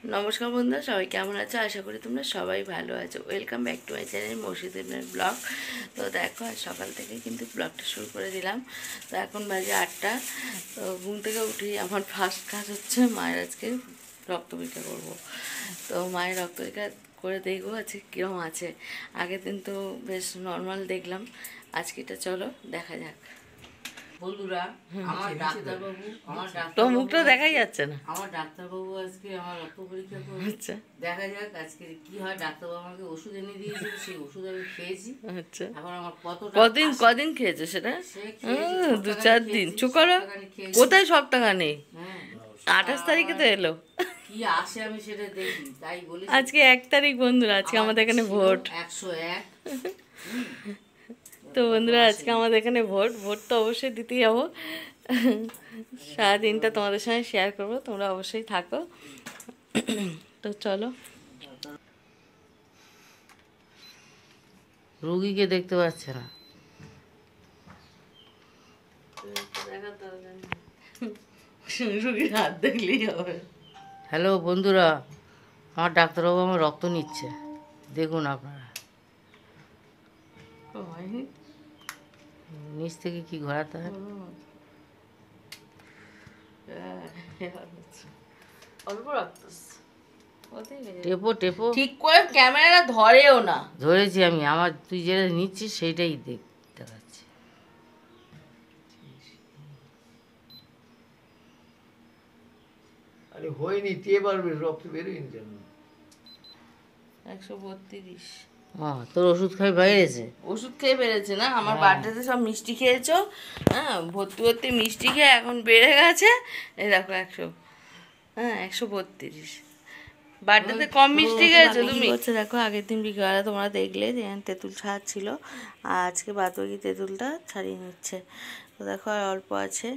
নমস্কার বন্ধুরা, সবাই কেমন আছো? আশা করি তোমরা সবাই ভালো আছো। Welcome back to my channel মৌসুদিনের ব্লগ। তো দেখো, আজ সকাল থেকে কিন্তু ব্লগটা শুরু করে দিলাম। তো এখন বাজে 8টা। তো ঘুম থেকে উঠি আমার ফার্স্ট কাজ হচ্ছে মায়ের আজকে রক্ত পরীক্ষা করবো। তো মায়ের রক্ত পরীক্ষা করে দেখবো আজকে কীরকম আছে। আগের দিন তো বেশ নর্মাল দেখলাম, আজকেটা চলো দেখা যাক। বন্ধুরা, আমার ডাক্তারবাবু তো মুখটা দেখাই যাচ্ছে না। আমার ডাক্তারবাবু আজকে আমার রক্ত পরীক্ষা করে আচ্ছা দেখা যাক আজকে কি হয়। ডাক্তারবাবু আমাকে ওষুধ এনে দিয়েছিল, সেই ওষুধ আমি খেয়েছি। আচ্ছা, এখন আমার কদিন কদিন খেয়েছে সেটা? সে খেয়েছি, 2-4 দিন। চুপ করো। কোথায় সপ্তাহখানে? হ্যাঁ, 28 তারিখে তো এলো। কি আসে আমি সেটা দেখি, তাই বলি। আজকে 1 তারিখ বন্ধুরা, আজকে আমাদের এখানে ভোট। 101। তো বন্ধুরা, আজকে আমাদের এখানে ভোট তো অবশ্যই দিতে যাবো। সারাদিনটা তোমাদের সঙ্গে শেয়ার করবো, তোমরা অবশ্যই থাকো। তো চলো। রুগীকে দেখতে পাচ্ছে না। রুগীর হাত দেখলেই হবে। হ্যালো বন্ধুরা, আমার ডাক্তারবাবু আমার রক্ত নিচ্ছে, দেখুন আপনারা। নিচ থেকে কি ঘোরাতে হয়। অল্প রক্ত, টেপো টেপো। ঠিক করে ক্যামেরাটা ধরেও না। ধরেছি আমি, আমার তুই যেটা নিচ্ছিস সেইটাই দেখতে পাচ্ছি। আরে হয়নি, টেপ পারবে, রক্ত বেরোয়নি কেন? 132। তোর ওষুধ খাই বেড়েছে। ওষুধ খেয়ে বেড়েছে না? আমার বার্থডেতে সব মিষ্টি খেয়েছো, হ্যাঁ, ভর্তি ভর্তি মিষ্টি খেয়ে এখন বেড়ে গেছে। এই দেখো 132। বার্থডেতে কম মিষ্টি খেয়েছো তুমি। হচ্ছে দেখো, আগের দিন বিকেলবেলা তোমরা দেখলে যে তেঁতুল ছাড়ছিল, আর আজকে বাদবাকি তেঁতুলটা ছাড়িয়ে নিচ্ছে। তো দেখো আর অল্প আছে।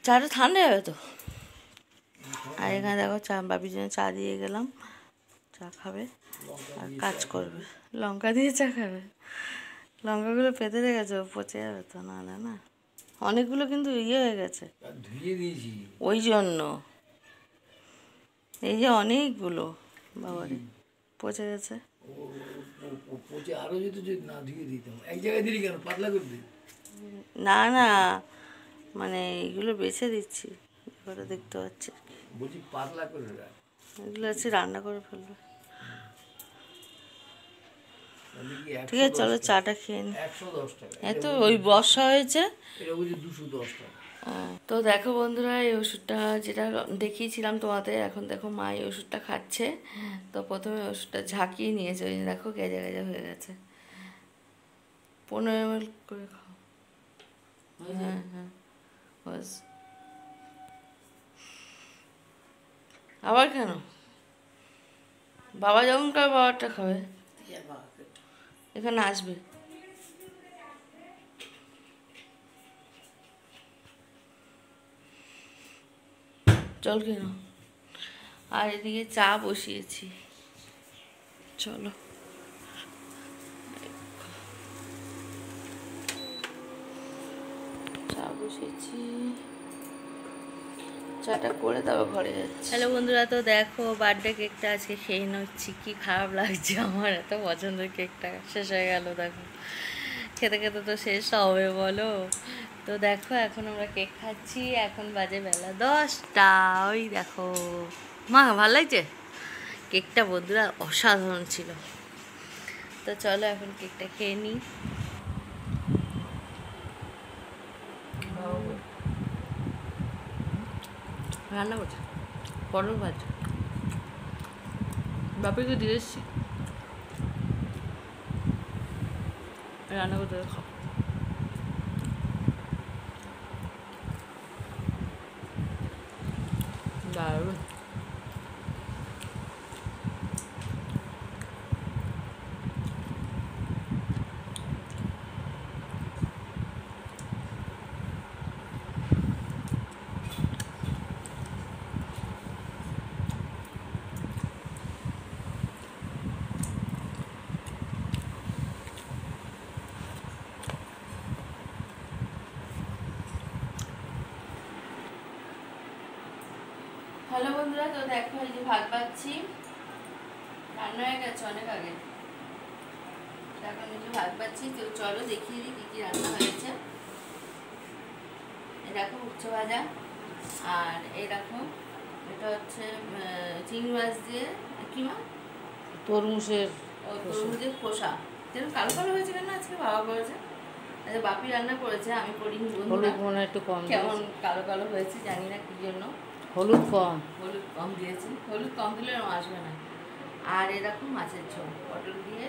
চাটা ঠান্ডা যাবে তো। আর এখানে দেখো চা, বাবির জন্য চা দিয়ে গেলাম, চা খাবে আর কাজ করবে। লঙ্কা দিয়ে চা খাবে। লঙ্কাগুলো পেতে রেখেছে, পচে যাবে তো, নাহলে না। অনেকগুলো কিন্তু হয়ে গেছে, ধুয়ে দিয়েছি। ওই জন্য। এই যে অনেকগুলো, বাবারে, পচে গেছে। ও পচে আরো যদি না ধুয়ে দিতাম, এক জায়গায় দিলি কেন, পাতলা করে দিই। না না, মানে এইগুলো বেছে দিচ্ছি, এগুলো দেখতে পাচ্ছি। বলছি পাতলা করে রাখ। এগুলো আছে রান্না করে ফেলবে। ঠিক আছে, 110 চলো টাকা। চাটা খেয়ে নি। 110 টাকা। এত ওই বর্ষা হয়েছে। এটা বুঝি 210 টাকা। তো দেখো বন্ধুরা, এই ওষুধটা যেটা দেখিয়েছিলাম তোমাদের, এখন দেখো মা এই ওষুধটা খাচ্ছে। তো প্রথমে ওষুধটা ঝাঁকিয়ে নিয়েছে, ওই দেখো গেজা গেজা হয়ে গেছে। 15 ml করে খাও। হ্যাঁ হ্যাঁ, বাস। আবার কেন? বাবা যখন খাবে বাবারটা খাবে, এখানে আসবে। জল কেন? আর এদিকে চা বসিয়েছি, চলো। চা বসিয়েছি, চাটা করে তারপর ঘরে যাচ্ছি। হ্যালো বন্ধুরা, তো দেখো বার্থডে কেকটা আজকে খেয়ে নিচ্ছি। কি খারাপ লাগছে, আমার এত পছন্দের কেকটা শেষ হয়ে গেল। দেখো, খেতে খেতে তো শেষ হবে বলো। তো দেখো, এখন আমরা কেক খাচ্ছি। এখন বাজে বেলা 10টা। ওই দেখো, মা ভালো লাগছে কেকটা বন্ধুরা, অসাধারণ ছিল। তো চলো এখন কেকটা খেয়ে নিই। রান্না করছে পটল ভাজা, বাপিকে দিয়ে এসছি রান্না করতে, খাও। দারুণ। হ্যালো বন্ধুরা, তো দেখো এই যে ভাত পাচ্ছি, রান্না হয়ে গেছে অনেক আগে। এখন এই যে ভাত পাচ্ছি, তো চলো দেখিয়ে দিই কী কী রান্না হয়েছে। এই দেখো উচ্ছে ভাজা, আর এই দেখো এটা হচ্ছে চিংড়ি মাছ দিয়ে কি মাছ, তরমুজের তরমুজের খোসা। যেন কালো কালো হয়েছে কেন আজকে, বাবা করেছে, আচ্ছা বাপি রান্না করেছে, আমি করিনি বন্ধুরা। হলুদ মনে হয় একটু কম কেমন দিয়েছে। কালো কালো হয়েছে জানি না কি জন্য। হলুদ কম। হলুদ কম দিয়েছি, হলুদ কম দিলে এরকম আসবে না। আর এরকম মাছের ঝোল, পটল দিয়ে,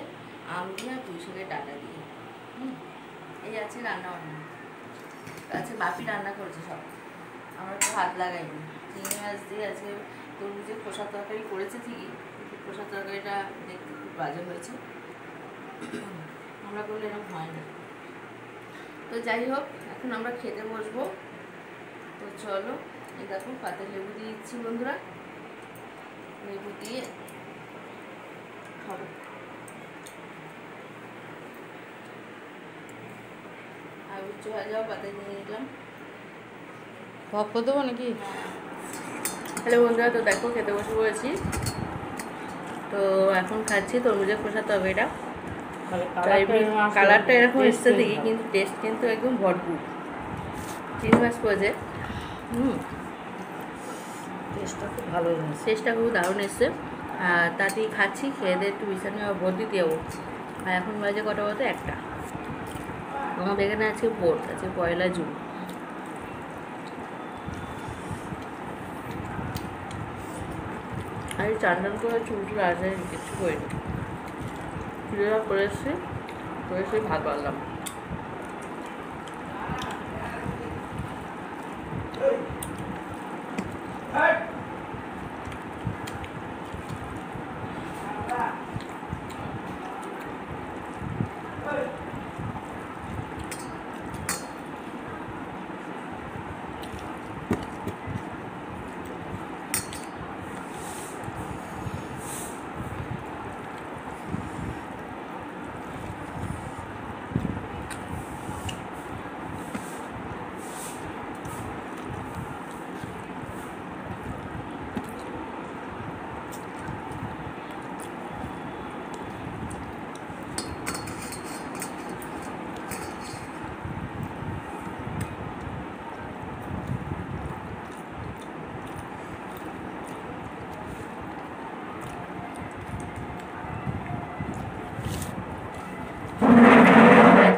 আম দিয়ে, আর পুঁই শাকের ডাঁটা দিয়ে। এই আছে রান্না বান্না। আজকে বাপি রান্না করেছে সব, আমরা তো হাত লাগাইনি। চিংড়ি মাছ দিয়ে আজকে তরমুজের খোসা তরকারি করেছে ঠিকই, কিন্তু খোসা তরকারিটা দেখতে খুব বাজে হয়েছে। আমরা করলে এরকম হয় না। তো যাই হোক, এখন আমরা খেতে বসবো। তো চলো, এই দেখো পাতে লেবু দিয়ে দিচ্ছি বন্ধুরা, লেবু দিয়ে খাবো। আর উচ্চ ভাজাও পাতে নিয়ে নিলাম। পপ করে দেবো নাকি? হ্যালো বন্ধুরা, তো দেখো খেতে বসে পড়েছি। তো এখন খাচ্ছি তরমুজের খোসা তরকারিটা। কালারটা এরকম এসছে দেখি, কিন্তু টেস্ট কিন্তু একদম ভরপুর। চিংড়ি মাছ পড়েছে, টেস্টটা খুব ভালো হয়েছে। টেস্টটা খুব দারুণ এসছে। আর তাতেই খাচ্ছি, খেয়ে দিয়ে একটু বিছানায় ভোট দিতে যাবো। আর এখন বাজে কটা বলতো, 1টা। আমাদের এখানে আজকে ভোট আছে, 1 জুন। আমি চান টান করে চুল টুল আসে কিছু করিনি, চুলেরা করে এসছি, করে এসে ভাত বাড়লাম।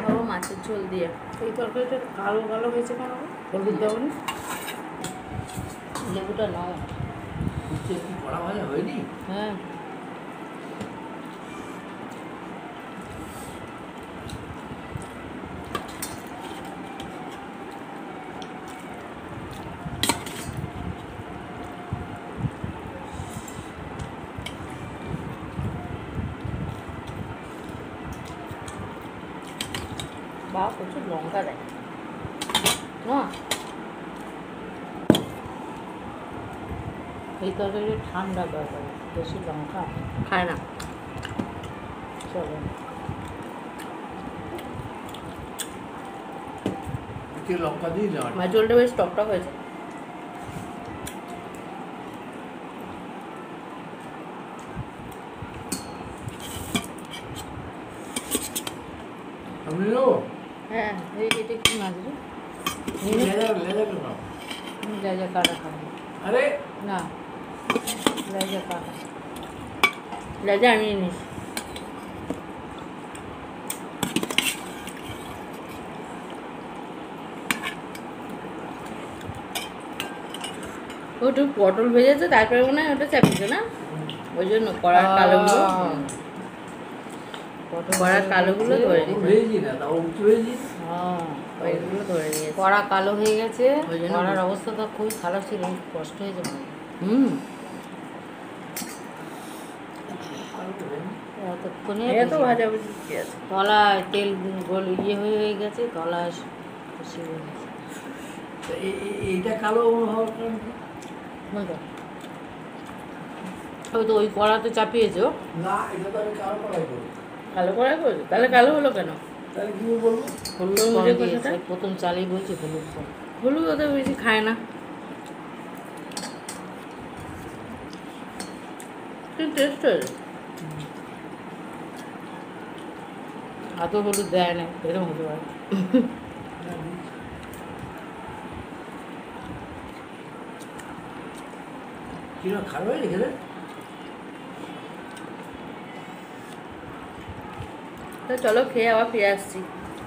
খাবো মাছের ঝোল দিয়ে। এই তরকারিটা কালো কালো হয়েছে কেন? হলুদ দেওনি? লেবুটা নাও। উচ্ছে কি কড়া ভাজা হয়নি? হ্যাঁ, বা প্রচুর লঙ্কা দেয় না। এই তরকারিটা ঠান্ডা দরকার, বেশি লঙ্কা খায় না। চলে না। উচ্ছে লঙ্কা দিয়ে দেওয়া। মাছের ঝোলটা বেশ টকটক হয়েছে। আমি নেবো? হ্যাঁ, এটা কি মাছ রে? লেজাগুলো নাও। যা যা কাটা খাবো আরে না, যা কাটা। রাজা আমি নিস। ওটু পটল ভেজেছে, তারপরে মনে হয় ওটা চাপিয়েছে না, ওই জন্য কড়ার কালোগুলো, কড়ার কালোগুলো ধরে নিয়েছে। ভেজি না, তাও উচ্ছে ভেজি। হ্যাঁ, ওইগুলো ধরে নিয়েছে। কড়া কালো হয়ে গেছে। ওই জন্য কড়ার অবস্থাটা খুবই খারাপ ছিল, কষ্ট হয়েছে মানে। এতক্ষণে এত ভাজাভুজি কি আছে। তলায় তেল গোল হয়ে গেছে, তলায় শিখে গেছে। এইটা কালো হওয়ার কারণ কি? বুঝলো? ওই তো ওই কড়াতে চাপিয়েছো। না, এটা তো আমি কালো কড়াই করি। কালো কড়াই করেছে, তাহলে কালো হলো কেন? তাহলে কি বলবো? হলুদ কম মুড়ে দিয়েছে, কষাটা, প্রথম চালেই বলছি হলুদ কম। হলুদ ওদের বেশি খায় না। একটু টেস্ট এত হলুদ দেয় না, এরকম হতে পারে। কিরকম খারাপ হয়ে গেলে? তো চলো খেয়ে আবার ফিরে আসছি।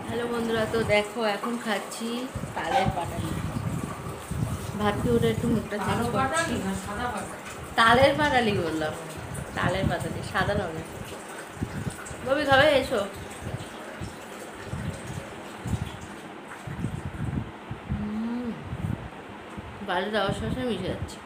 হ্যালো বন্ধুরা, তো দেখো এখন খাচ্ছি তালের পাটালি। ভাতটি ওটা একটু মুখটা চেঞ্জ করছি। তালের পাটালি বললাম, তালের পাটালি, সাদা নয়। ববি খাবে? এসো। বাড়ি যাওয়ার সময় মিশে যাচ্ছে।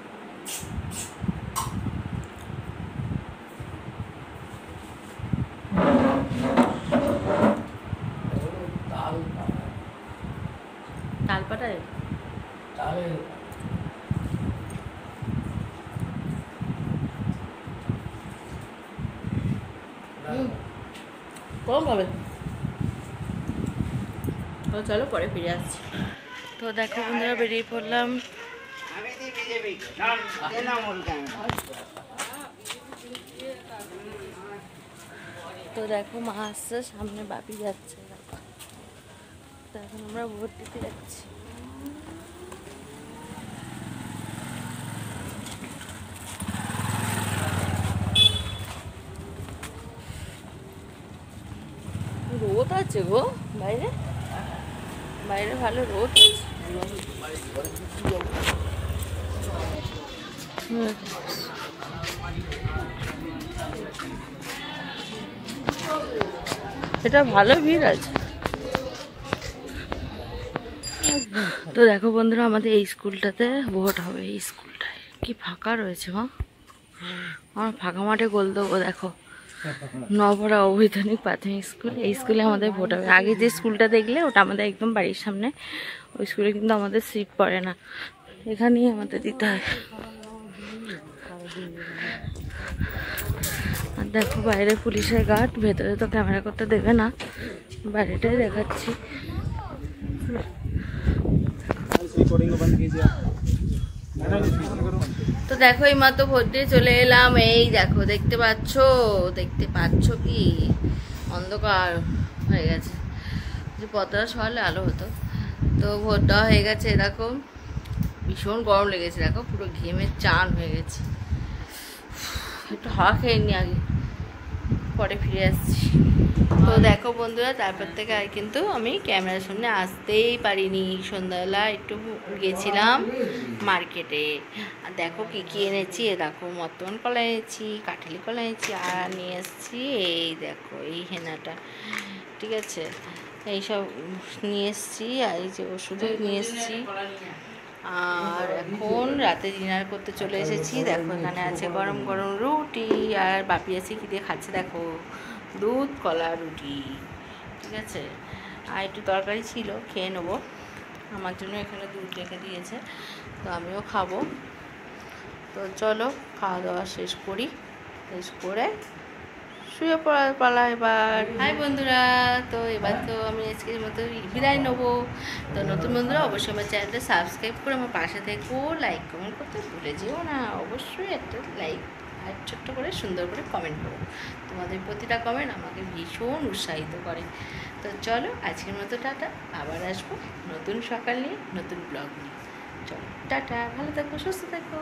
তাল পাটালি তাহলে কম হবে। তো চলো পরে ফিরে আসছি। তো দেখো বন্ধুরা, বেরিয়ে পড়লাম। তো দেখো মা আসছে, সামনে বাপি যাচ্ছে। দেখো তো এখন আমরা ভোট দিতে যাচ্ছি। রোদ আছে গো বাইরে, বাইরে ভালো রোদ আছে। এটা ভালো ভিড় আছে। তো দেখো বন্ধুরা, আমাদের এই স্কুলটাতে ভোট হবে। এই স্কুলটায় কি ফাঁকা রয়েছে মা, আমার ফাঁকা মাঠে গোল দেবো। দেখো নবরা অবৈতনিক প্রাথমিক স্কুল, এই স্কুলে আমাদের ভোট হবে। আগে যে স্কুলটা দেখলে ওটা আমাদের একদম বাড়ির সামনে, ওই স্কুলে কিন্তু আমাদের সিট পড়ে না, এখানেই আমাদের দিতে হয়। আর দেখো বাইরে পুলিশের গার্ড, ভেতরে তো ক্যামেরা করতে দেবে না, বাইরেটাই দেখাচ্ছি। তো দেখো এই মাত্র ভোট দিয়ে চলে এলাম। এই দেখো, দেখতে পাচ্ছ কি অন্ধকার হয়ে গেছে, যে পতাকা সরালে আলো হতো। তো ভোটটা হয়ে গেছে, এরকম ভীষণ গরম লেগেছে। দেখো পুরো ঘেমে চান হয়ে গেছে। একটু হাওয়া খেয়ে নি আগে, পরে ফিরে আসছি। তো দেখো বন্ধুরা, তারপর থেকে আর কিন্তু আমি ক্যামেরার সামনে আসতেই পারিনি। সন্ধ্যাবেলা একটু গেছিলাম মার্কেটে, আর দেখো কী কী এনেছি। এ দেখো মর্তমান কলা এনেছি, কাঠালি কলা এনেছি, আর নিয়ে এসেছি এই দেখো এই হেনাটা, ঠিক আছে, এইসব নিয়ে এসেছি। আর এই যে ওষুধও নিয়ে এসেছি। আর এখন রাতে ডিনার করতে চলে এসেছি। দেখো এখানে আছে গরম গরম রুটি, আর বাপি আছে কি দিয়ে খাচ্ছে দেখো, দুধ কলা রুটি, ঠিক আছে। আর একটু তরকারি ছিল, খেয়ে নেবো। আমার জন্য এখানে দুধ রেখে দিয়েছে, তো আমিও খাবো। তো চলো খাওয়া দাওয়া শেষ করি, শেষ করে শুয়ে পড়ার পালা এবার। হাই বন্ধুরা, তো এবার তো আমি আজকের মতো বিদায় নেবো। তো নতুন বন্ধুরা অবশ্যই আমার চ্যানেলটা সাবস্ক্রাইব করে আমার পাশে থেকো, লাইক কমেন্ট করতে ভুলে যেও না। অবশ্যই একটা লাইক আর ছোট্ট করে সুন্দর করে কমেন্ট করো, তোমাদের প্রতিটা কমেন্ট আমাকে ভীষণ উৎসাহিত করে। তো চলো আজকের মতো টাটা, আবার আসবো নতুন সকাল নিয়ে, নতুন ব্লগ নিয়ে। চলো টাটা, ভালো থাকো, সুস্থ থাকো।